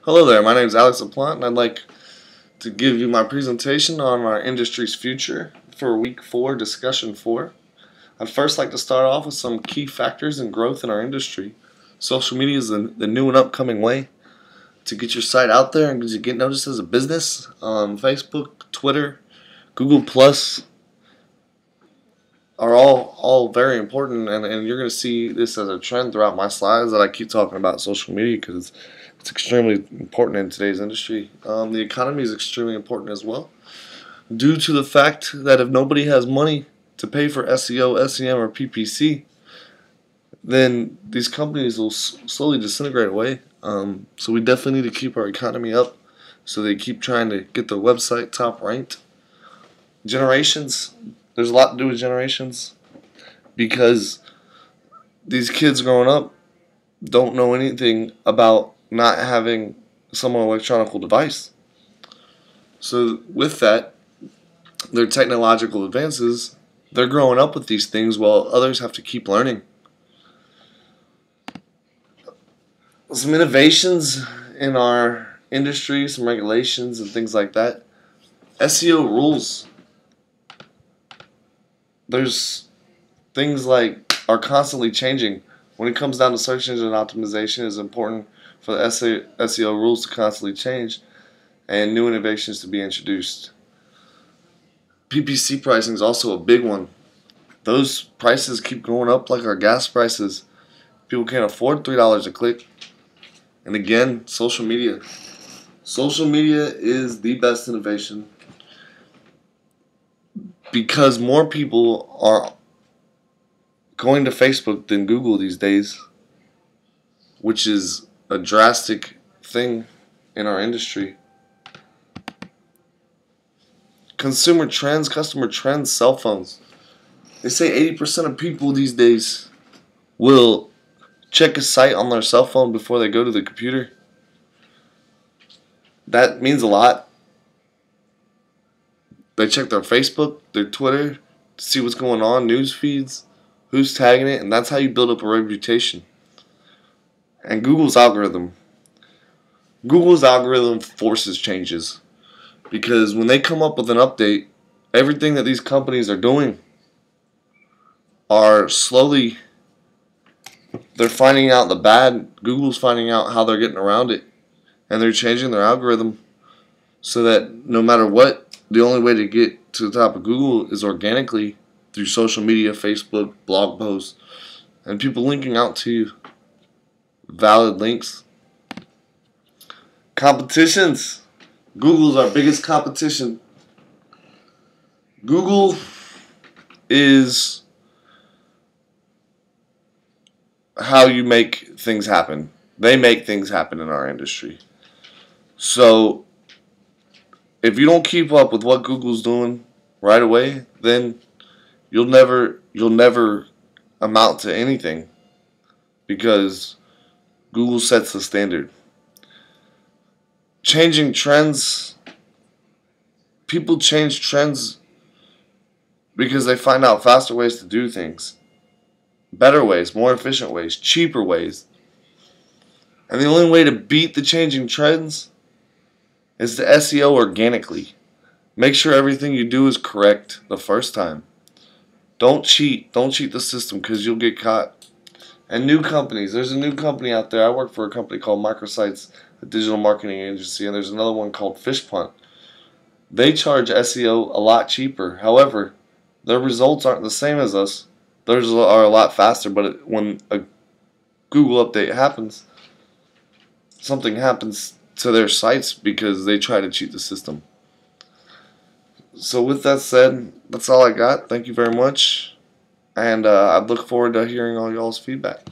Hello there, my name is Alex Laplante, and I'd like to give you my presentation on our industry's future for Week 4, Discussion 4. I'd first like to start off with some key factors in growth in our industry. Social media is the new and upcoming way to get your site out there and to get noticed as a business. Facebook, Twitter, Google Plus are all very important, and you're going to see this as a trend throughout my slides that I keep talking about social media because it's extremely important in today's industry. The economy is extremely important as well, due to the fact that if nobody has money to pay for SEO, SEM, or PPC, then these companies will slowly disintegrate away. So we definitely need to keep our economy up so they keep trying to get their website top ranked. Generations. There's a lot to do with generations because these kids growing up don't know anything about not having some electronic device. So with that, their technological advances, they're growing up with these things while others have to keep learning. Some innovations in our industry, some regulations and things like that. SEO rules. There's things like are constantly changing. When it comes down to search engine optimization, it's important for the SEO rules to constantly change and new innovations to be introduced. PPC pricing is also a big one. Those prices keep going up like our gas prices. People can't afford $3 a click. And again, social media. Social media is the best innovation because more people are going to Facebook than Google these days, which is a drastic thing in our industry. Consumer trends, customer trends, cell phones. They say 80% of people these days will check a site on their cell phone before they go to the computer. That means a lot. They check their Facebook, their Twitter, to see what's going on, news feeds, who's tagging it, and that's how you build up a reputation. And Google's algorithm forces changes because when they come up with an update, everything that these companies are doing are slowly, they're finding out the bad. Google's finding out how they're getting around it, and they're changing their algorithm so that no matter what, the only way to get to the top of Google is organically through social media, Facebook, blog posts, and people linking out to valid links. Competitions. Google's our biggest competition. Google is how you make things happen. They make things happen in our industry. So if you don't keep up with what Google's doing right away, then you'll never amount to anything because Google sets the standard. Changing trends. People change trends because they find out faster ways to do things, better ways, more efficient ways, cheaper ways. And the only way to beat the changing trends is to SEO organically. Make sure everything you do is correct the first time. Don't cheat. Don't cheat the system because you'll get caught. And new companies. There's a new company out there. I work for a company called Microsites, a digital marketing agency, and there's another one called Fishpunt. They charge SEO a lot cheaper. However, their results aren't the same as us. Theirs are a lot faster, but when a Google update happens, something happens to their sites because they try to cheat the system. So with that said, that's all I got. Thank you very much, and I look forward to hearing all y'all's feedback.